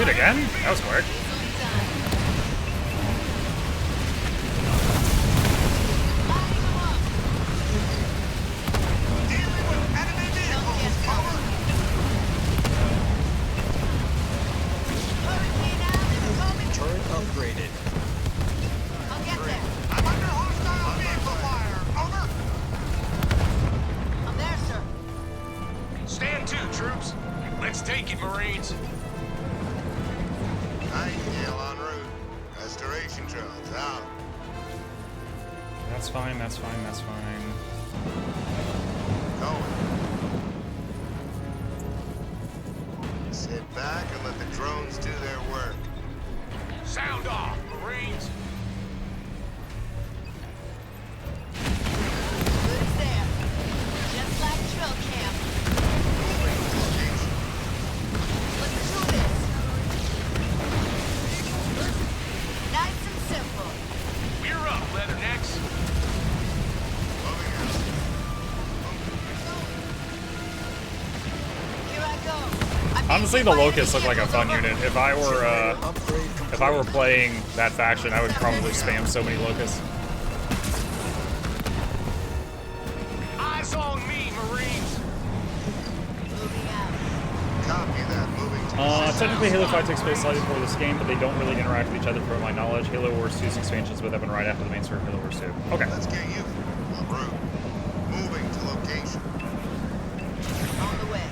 it again? That was quick. Turret upgraded. I'll get there. I'm under hostile vehicle fire. Over. I'm there, sir. Stand to, troops. Let's take it, Marines. Nightingale en route. Restoration drones out. That's fine, that's fine, that's fine. Going. Sit back and let the drones do their work. Sound off, Marines. Good as there. Just like drill camp. Moving to location. Let's do this. Nice and simple. We're up, Leathernecks. Moving out. Here I go. Honestly, the Locusts look like a fun unit. If I were playing that faction, I would probably spam so many Locusts. Eyes on me, Marines. Moving out. Copy that. Moving to Technically, Halo 5 takes place slightly before this game, but they don't really interact with each other from my knowledge. Halo Wars 2's expansions would happen right after the main story of Halo Wars 2. Okay. Let's get you en route. Moving to location. On the way.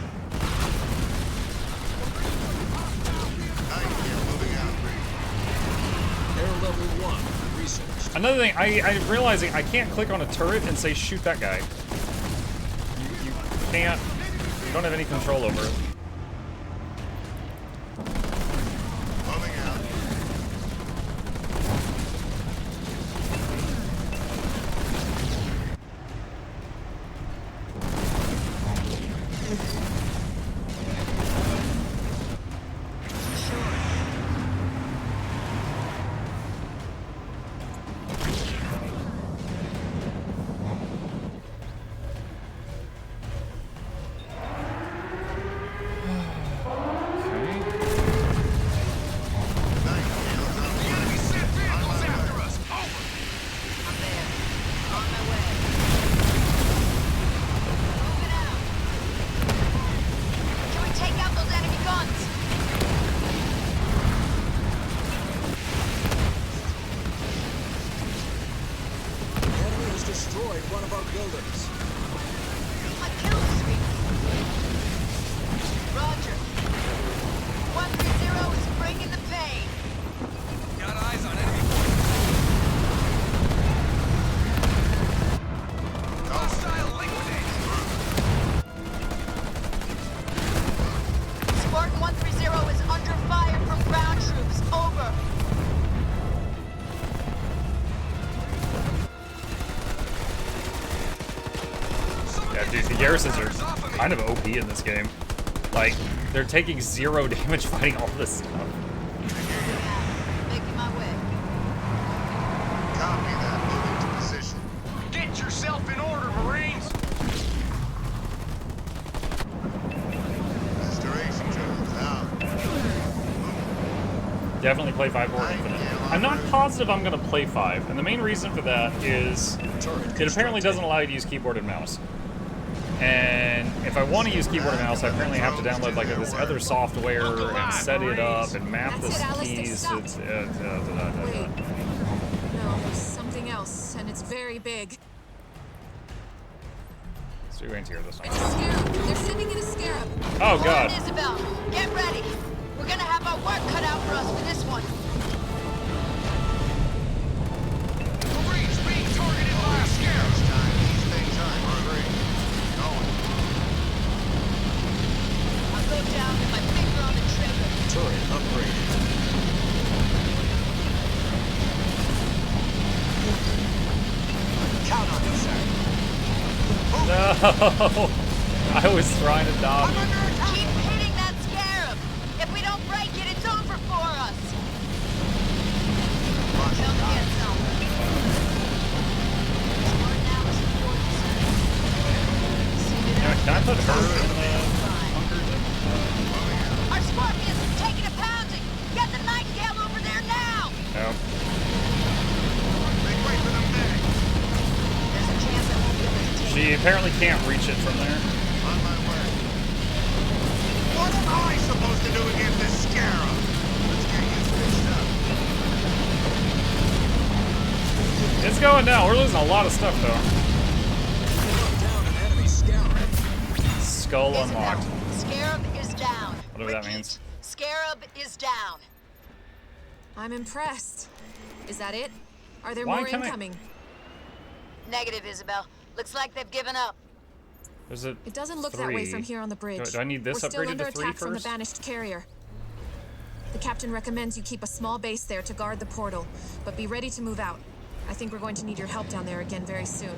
Nightingale moving out. Air level 1 researched. Another thing, I'm realizing I can't click on a turret and say shoot that guy. You can't. You don't have any control over it. Moving out. Nightingale's on The enemy sent vehicles after us. Over. I'm there. On my way. Moving out. Can we take out those enemy guns? The enemy has destroyed one of our buildings. My kill streak. Roger. 130 is bringing the pain. Got eyes on enemy points. Hostile liquidated. Spartan 130 is under fire from ground troops. Over. Yeah, dude, the garrisons are kind of OP in this game. Like, they're taking 0 damage fighting all this stuff. Making my way. Copy that. Moving to position. Get yourself in order, Marines. Restoration drones out. Definitely play 5 or Infinite. I'm not positive I'm going to play 5, and the main reason for that is it apparently doesn't allow you to use keyboard and mouse. And if I want to use keyboard and mouse, I apparently have to download like this other software and set it up and map the keys. It's Wait. No, there's something else, and it's very big. Let's do anti-air this It's a time. scarab. They're sending in a scarab. Oh Lauren god. Isabel, get ready. We're gonna have our work cut out for us for this one. Marines being targeted by a scarab. This time, these things aren't hungry. Going. I'll go down with my finger on the trigger. Turret upgraded. Count on me, sir. No! I was trying to dodge. Keep hitting that scarab. If we don't break it, it's over for us. Kill the some. Can I put her in the bunker? Our Scorpions are taking a pounding. apparently can't reach it from there. On my way. What am I supposed to do against this scarab? Let's get you fixed up. It's going down. We're losing a lot of stuff, though. Down an enemy scarab. Skull unlocked. Scarab is down. Whatever that Repeat, means. Scarab is down. I'm impressed. Is that it? Are there Why more can't I- incoming? Negative, Isabel. Looks like they've given up. There's a It doesn't look that way from here on the bridge. Do I need this We're still upgraded under to 3 attack from the first? banished carrier. The captain recommends you keep a small base there to guard the portal, but be ready to move out. I think we're going to need your help down there again very soon.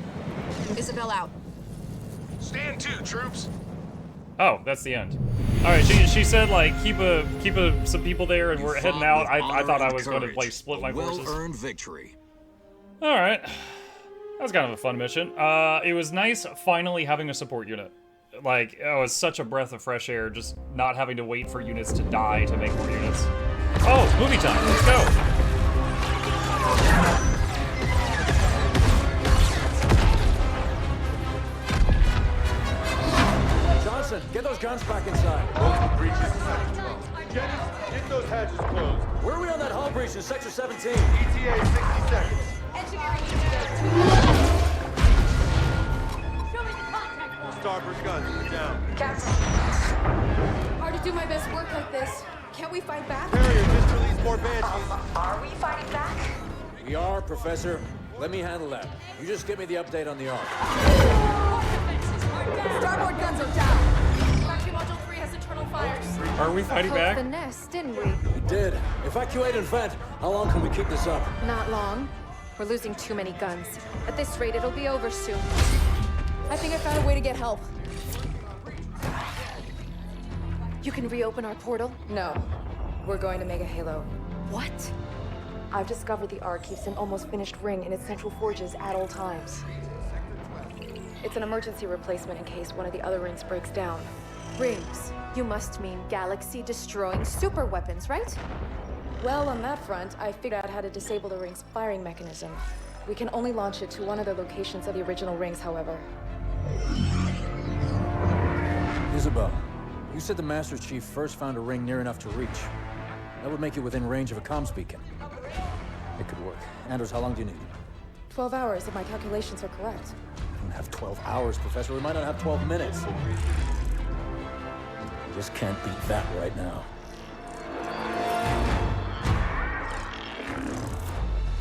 Isabel out. Stand to, troops. Oh, that's the end. All right, she said like keep some people there and we're heading out. I thought I was going to like split my forces. Well-earned victory. All right, that was kind of a fun mission. It was nice finally having a support unit. Like it was such a breath of fresh air, just not having to wait for units to die to make more units. Oh, movie time. Let's go. Johnson, get those guns back inside. Multiple breaches in Sector 12. Jennings, get those hatches closed. Where are we on that hull breach in Sector 17? ETA 60 seconds. Starboard guns down. Hard to do my best work like this. Can't we fight back? Carrier just released more banshees. Are we fighting back? We are, Professor. Let me handle that. You just give me the update on the arc. Starboard guns are down. Factory Module 3 has internal fires. Are we fighting back? The nest, didn't we? We did. Evacuate and vent. How long can we keep this up? Not long. We're losing too many guns. At this rate, it'll be over soon. I think I found a way to get help. You can reopen our portal? No. We're going to Mega Halo. What? I've discovered the Ark keeps an almost finished ring in its central forges at all times. It's an emergency replacement in case one of the other rings breaks down. Rings? You must mean galaxy-destroying super weapons, right? Well, on that front, I figured out how to disable the ring's firing mechanism. We can only launch it to one of the locations of the original rings, however. Isabel, you said the Master Chief first found a ring near enough to reach. That would make it within range of a comms beacon. It could work. Anders, how long do you need? 12 hours, if my calculations are correct. We don't have 12 hours, Professor. We might not have 12 minutes. We just can't beat that right now.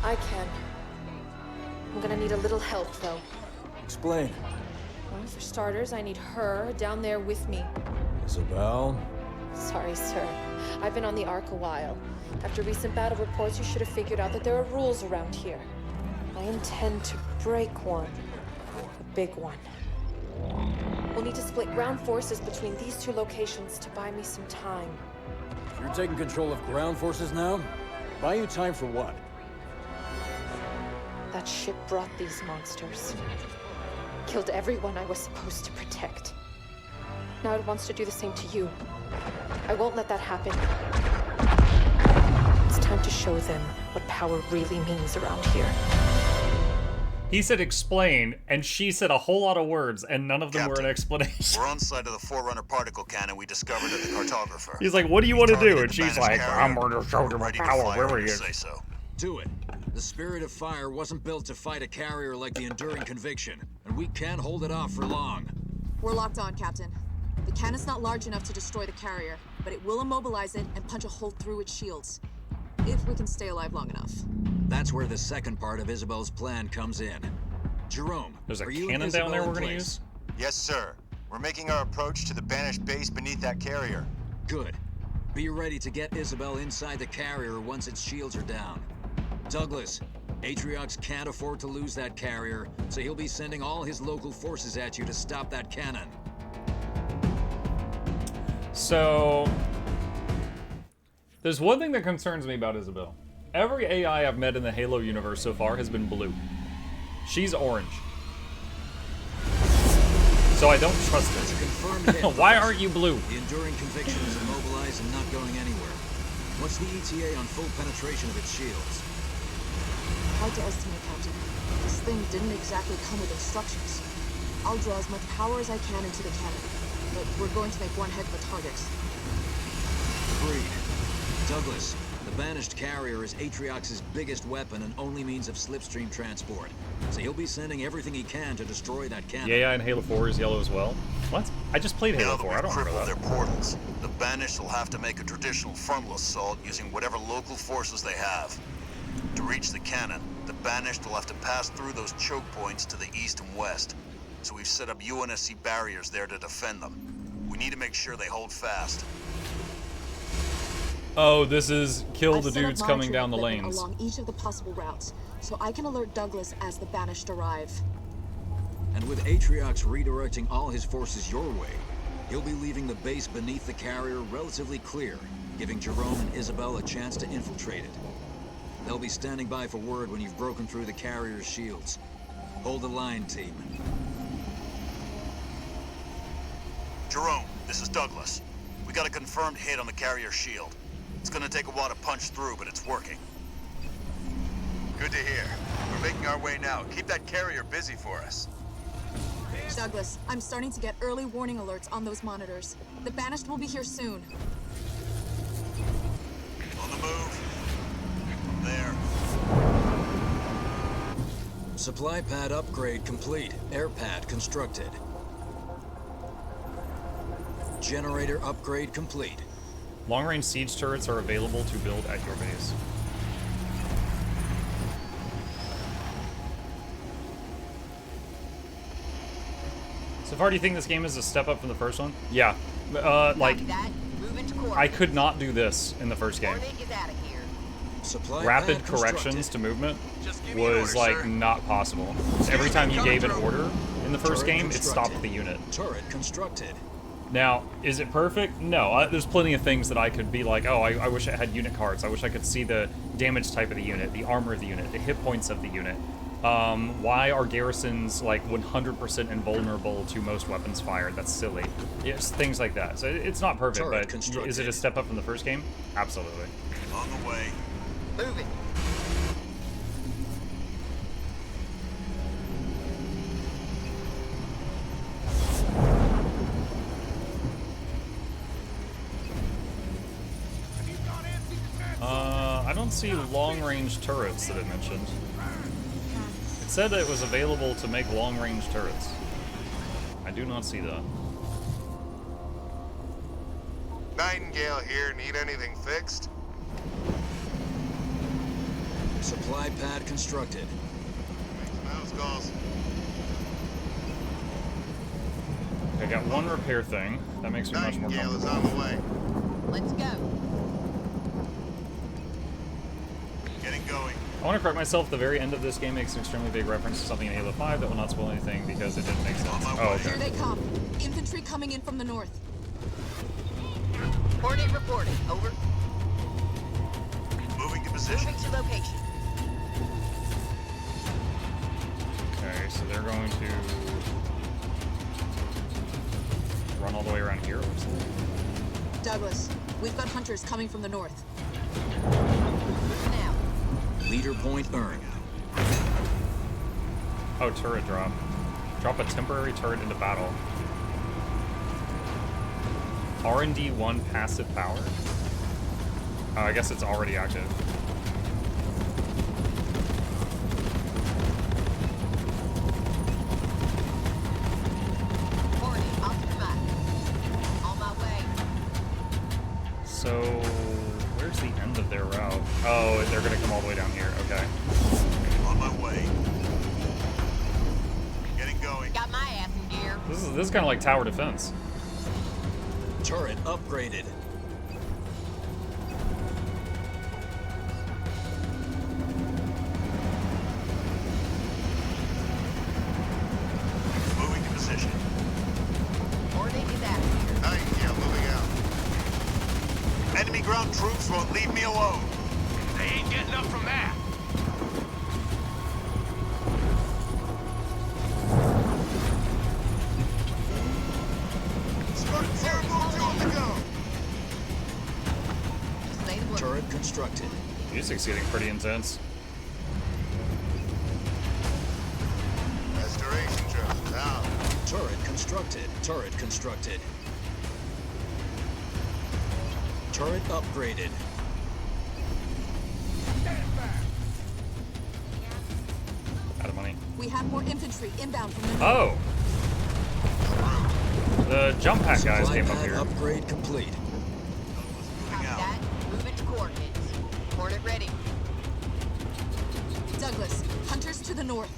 I can. I'm gonna need a little help, though. Explain. Well, for starters, I need her down there with me. Isabel? Sorry, sir. I've been on the Ark a while. After recent battle reports, you should have figured out that there are rules around here. I intend to break one. A big one. We'll need to split ground forces between these two locations to buy me some time. You're taking control of ground forces now? Buy you time for what? That ship brought these monsters. Killed everyone I was supposed to protect. Now it wants to do the same to you. I won't let that happen. It's time to show them what power really means around here. He said explain, and she said a whole lot of words, and none of them were an explanation. We're on site of the Forerunner particle cannon we discovered at the cartographer. He's like, what do you want to do? Targeted And the she's banished like, carrier. I'm going to show them Ready to power. fire Where when are you you? say so. Do it. The Spirit of Fire wasn't built to fight a carrier like the Enduring Conviction, and we can't hold it off for long. We're locked on, Captain. The cannon's not large enough to destroy the carrier, but it will immobilize it and punch a hole through its shields. If we can stay alive long enough. That's where the second part of Isabel's plan comes in. Jerome, There's a are you cannon and down Isabel there in we're going to place? use? Yes, sir. We're making our approach to the banished base beneath that carrier. Good. Be ready to get Isabel inside the carrier once its shields are down. Douglas, Atriox can't afford to lose that carrier, so he'll be sending all his local forces at you to stop that cannon. So, there's one thing that concerns me about Isabel. Every AI I've met in the Halo universe so far has been blue. She's orange. So I don't trust It's a her. confirmed hit. Why aren't you blue? The Enduring Conviction is immobilized and not going anywhere. What's the ETA on full penetration of its shields? Hard to estimate, Captain. This thing didn't exactly come with instructions. I'll draw as much power as I can into the cannon, but we're going to make one heck of a target. Agreed. Douglas, the banished carrier is Atriox's biggest weapon and only means of slipstream transport. So he'll be sending everything he can to destroy that cannon. Yeah, and Halo 4 is yellow as well. What? I just played Halo 4. I don't remember that. Their portals. The banished will have to make a traditional frontal assault using whatever local forces they have. To reach the cannon, the banished will have to pass through those choke points to the east and west. So we've set up UNSC barriers there to defend them. We need to make sure they hold fast. Oh, this is kill I've the set up dudes coming monitoring down the equipment lanes. along each of the possible routes, so I can alert Douglas as the banished arrive. And with Atriox redirecting all his forces your way, he'll be leaving the base beneath the carrier relatively clear, giving Jerome and Isabel a chance to infiltrate it. They'll be standing by for word when you've broken through the carrier's shields. Hold the line, team. Jerome, this is Douglas. We got a confirmed hit on the carrier shield. It's gonna take a while to punch through, but it's working. Good to hear. We're making our way now. Keep that carrier busy for us. Douglas, I'm starting to get early warning alerts on those monitors. The banished will be here soon. On the move. There. Supply pad upgrade complete. Air pad constructed. Generator upgrade complete. Long-range siege turrets are available to build at your base. So far, do you think this game is a step up from the first one? Yeah. Like, I could not do this in the first game. Supply Rapid pad corrections constructed. to movement me an was, order, like, sir. not possible. Every time you gave an order in the first Turret game, it constructed. stopped the unit. Turret constructed. Now, is it perfect? No. There's plenty of things that I could be like, oh, I wish it had unit cards. I wish I could see the damage type of the unit, the armor of the unit, the hit points of the unit. Why are garrisons like 100% invulnerable to most weapons fired? That's silly. It's things like that. So it's not perfect, Turret but constructed. is it a step up from the first game? Absolutely. On the way. Move it. I don't see long-range turrets that it mentioned. It said that it was available to make long-range turrets. I do not see that. Nightingale here. Need anything fixed? Supply pad constructed. Mouse calls. I got one repair thing. That makes me much more Nightingale is comfortable. on the way. Let's go. Getting going. I want to correct myself. The very end of this game makes an extremely big reference to something in Halo 5 that will not spoil anything because it didn't make sense. Oh, Here okay. they come. Infantry coming in from the north. Coordinate reporting. Over. Moving to position. Moving to location. Okay, so they're going to run all the way around here. Looks like. Douglas, we've got hunters coming from the north. Now. Leader point earned. Oh, turret drop. Drop a temporary turret into battle. R&D 1 passive power? Oh, I guess it's already active. Coordinate optimized. On my way. So, where's the end of their route? Oh, they're gonna come all the way down here. Okay. On my way. Getting going. Got my ass in gear. This is kind of like tower defense. Turret upgraded. Moving to position. Coordinate is active. Nightingale moving out. Enemy ground troops won't leave me alone. They ain't getting up from that. Say the word. Turret constructed. Music's getting pretty intense. Restoration drones out. Turret constructed. Turret constructed. Turret upgraded. Out of money. We have more infantry inbound from the Oh! The jump pack guys Supply came up pad here. upgrade complete. Copy that. Move it to coordinates. Hornet ready. Douglas, hunters to the north.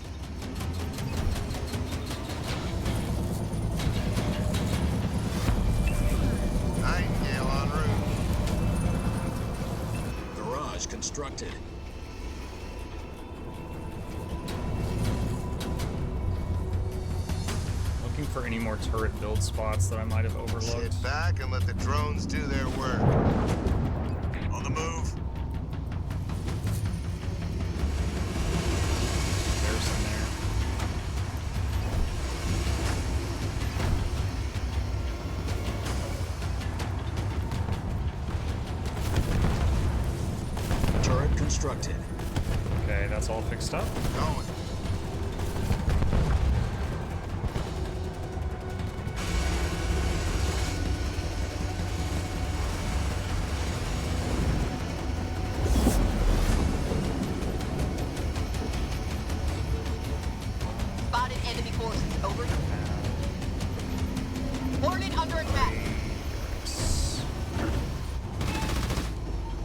Nightingale en route. Garage constructed. Looking for any more turret build spots that I might have overlooked. Sit back and let the drones do their work. On the move. There's some there. Turret constructed. Okay, that's all fixed up. Going. Spotted enemy forces. Over. Hornet under attack.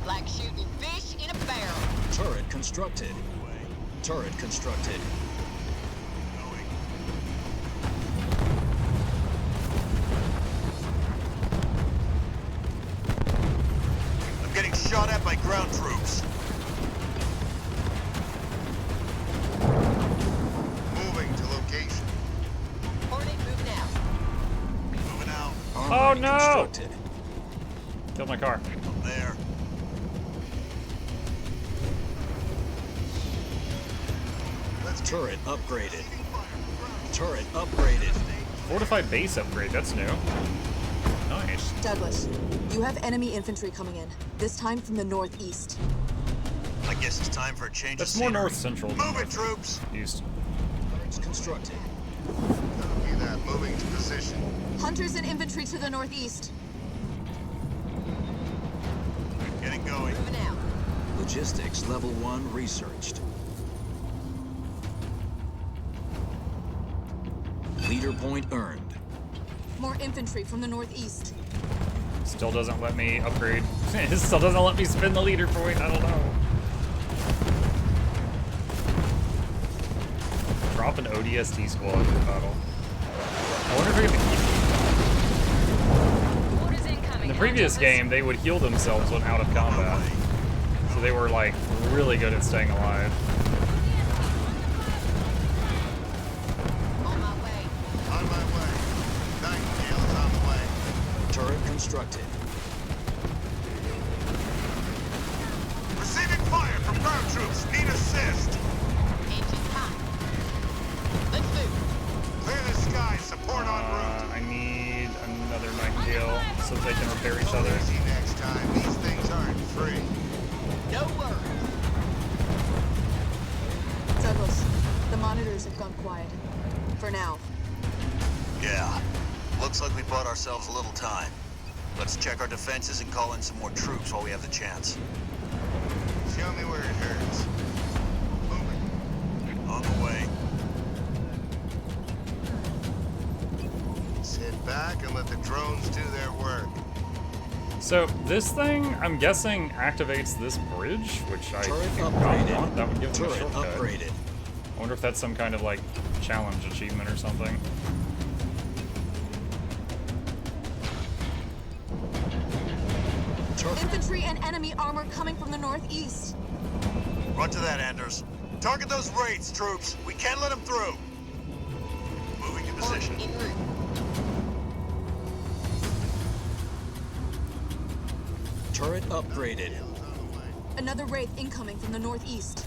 Like shooting fish in a barrel. Turret constructed. Turret constructed. I'm getting shot at by ground troops. Moving to location. Hornet move now. Moving out. Oh no! Constructed. Killed my car. I'm there. Turret upgraded. Turret upgraded. Fortified base upgrade, that's new. Nice. Douglas, you have enemy infantry coming in, this time from the northeast. I guess it's time for a change That's of more scenery. north central than Move it, troops. east. Turrets constructed. Copy that. Moving to position. Hunters and infantry to the northeast. Getting going. Moving out. Logistics level 1 researched. Leader point earned. More infantry from the northeast. Still doesn't let me upgrade. It still doesn't let me spin the leader point. I don't know. Drop an ODST squad in the battle. I wonder if I can. In the previous game, they would heal themselves when out of combat. So they were like really good at staying alive. On my way. On my way. Nightingale is on the way. Turret constructed. Receiving fire from ground troops. Need assist. Engine time. Let's move. Clear the sky. Support en route. I need another Nightingale so that they can repair each other. Easy next time. These things aren't free. No worries. Douglas, the monitors have gone quiet. For now. Yeah. Looks like we bought ourselves a little time. Let's check our defenses and call in some more troops while we have the chance. Show me where it hurts. Moving. On the way. Sit back and let the drones do their work. So this thing, I'm guessing, activates this bridge, which I Turret do not upgraded. want. That would give them a Turret shortcut. upgraded. I wonder if that's some kind of like challenge achievement or something. Infantry and enemy armor coming from the northeast. Run to that, Anders. Target those raids, troops. We can't let them through. Moving to position. En route. Turret upgraded. Another wraith incoming from the northeast.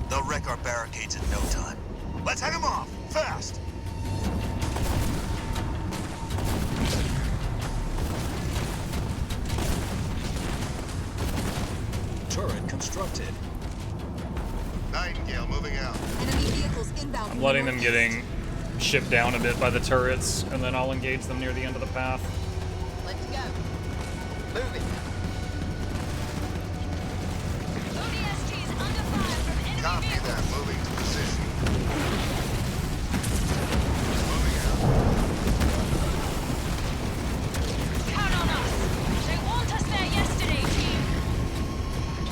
They'll wreck our barricades in no time. Let's head them off, fast! Turret constructed. Nightingale moving out. Enemy vehicles inbound. I'm from letting the them northeast. ship down a bit by the turrets, and then I'll engage them near the end of the path. Let's go. Move it. ODST's under fire from enemy Copy vehicles. that. Moving to position. Moving out. Count on us. They want us there yesterday, team.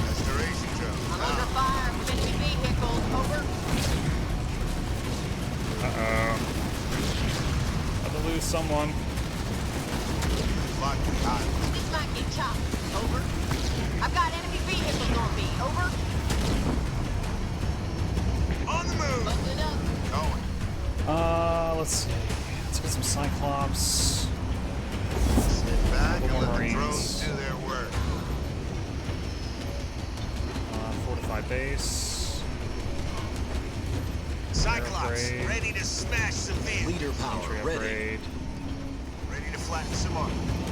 Restoration drone. I'm under fire from enemy vehicles. Over. Uh-oh. Had to lose someone. Fucking hot. This might get chopped. Over. I've got enemy vehicles on me. Over. On the move. Busting up. Going. Let's see. Let's get some Cyclops. Sit back and Couple let more the drones Marines. do their work. Fortify base. Cyclops, Upgrade. ready to smash civilians. Leader power Entry ready. upgrade. Ready to flatten some up.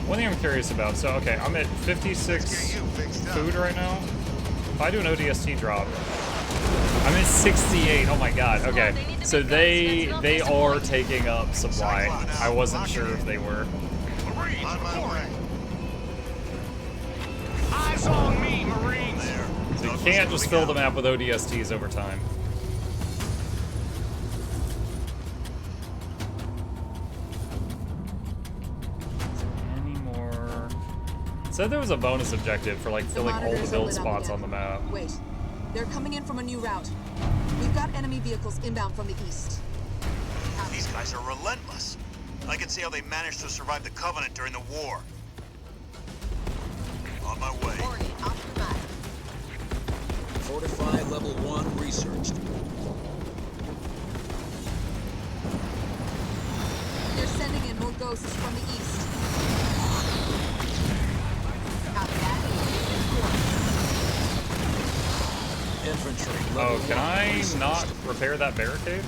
One thing I'm curious about, so okay, I'm at 56 Let's get you fixed up. food right now. If I do an ODST drop, I'm at 68. Oh my god. Okay, so they are taking up supply. I wasn't sure if they were. Marines, On my way. eyes on me, Marines. There. So you can't just fill the map with ODSTs over time. Any more? It said there was a bonus objective for like filling all the monitors are build lit up spots again. on the map. Wait. They're coming in from a new route. We've got enemy vehicles inbound from the east. These guys are relentless. I can see how they managed to survive the Covenant during the war. On my way. Hornet, optimized. Fortify level 1 researched. They're sending in more ghosts from the east. Copy that. Infantry level Oh, can 1 I researched. not repair that barricade?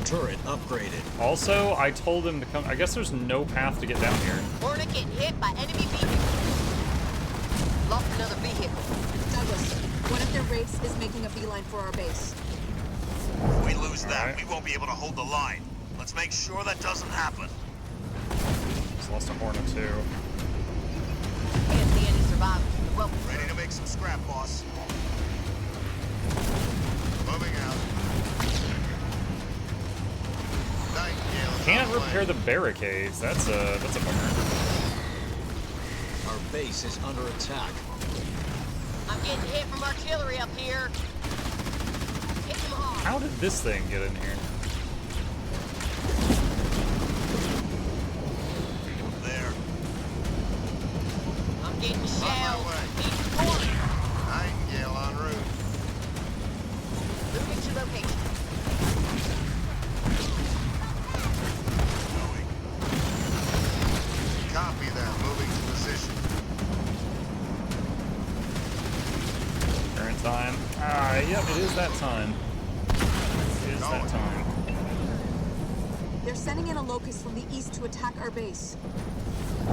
Turret upgraded. Also, I told him to come. I guess there's no path to get down here. Hornet getting hit by enemy vehicles. Lost another vehicle. Douglas, one of their wraiths is making a beeline for our base. If we lose that, Alright. we won't be able to hold the line. Let's make sure that doesn't happen. Just lost a Hornet too. Can't see any survivors. Well, Ready to make some scrap, boss. Moving out. Nightingale. Can't repair the barricades. That's a bummer. Our base is under attack. I'm getting hit from artillery up here. Hit them hard. How did this thing get in here? There. I'm getting shelled. way. Need support. Nightingale en route. Moving to location. Going. Copy that. Moving to position. Current time. Yep, it is that time. It is that time. They're sending in a locust from the east to attack our base.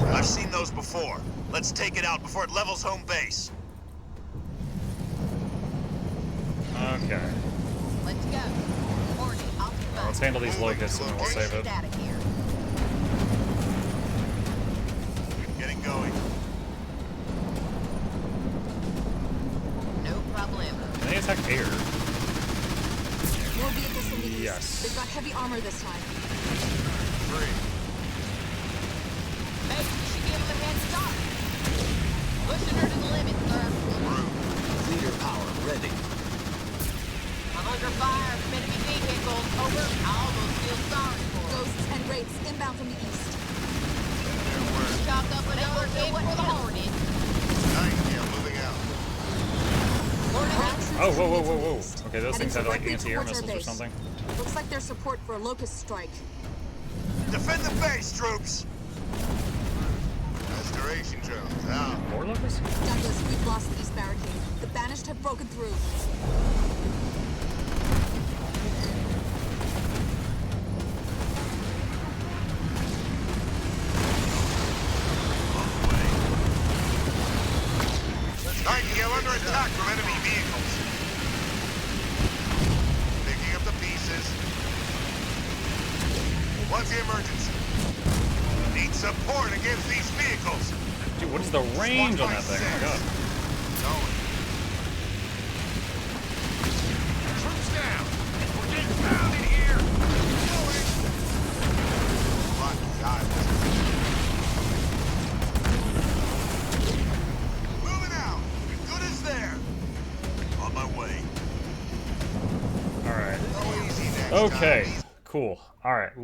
I've seen those before. Let's take it out before it levels home base. Okay. Let's go. Hornet, optimized. Well, let's handle these locusts and then we'll save it. Out of here. Getting going. No problemo. Can they attack air? More vehicles from the east. Yes. They've got heavy armor this time. Three. Maybe we should give them a head start. Pushing her to the limit, sir. Leader power ready. I'm under fire from enemy vehicles. Over. I almost feel sorry for them. Ghosts and wraiths inbound from the east. Their work. Chopped up another hit for the Hornet. Nightingale moving out. Hornet. Oh, whoa, whoa, whoa, whoa. Okay, those Heading things have like directly anti-air towards our missiles or base. something. Looks like there's support for a locust strike. Defend the base, troops! Restoration drones out. More locusts? Douglas, we've lost the east barricade. The banished have broken through. Nightingale under attack from enemy vehicles. Picking up the pieces. What's the emergency? Need support against these vehicles. Dude, what is the range on that thing? Oh my god. Going. Troops down. We're getting pounded here. Going. Lucky I was. Moving out. Good as there. On my way. Alright. Go easy next Okay. time. Cool. Alright,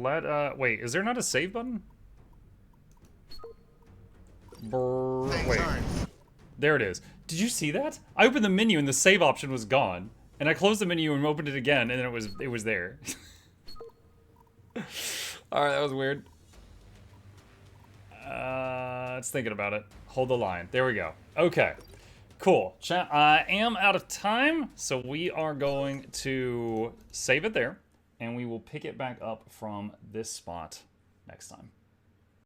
wait, is there not a save button? Wait. There it is. Did you see that? I opened the menu and the save option was gone. And I closed the menu and opened it again and then it was there. Alright, that was weird. It's thinking about it. Hold the line. There we go. Okay. Cool. Chat, I am out of time, so we are going to save it there. And we will pick it back up from this spot next time.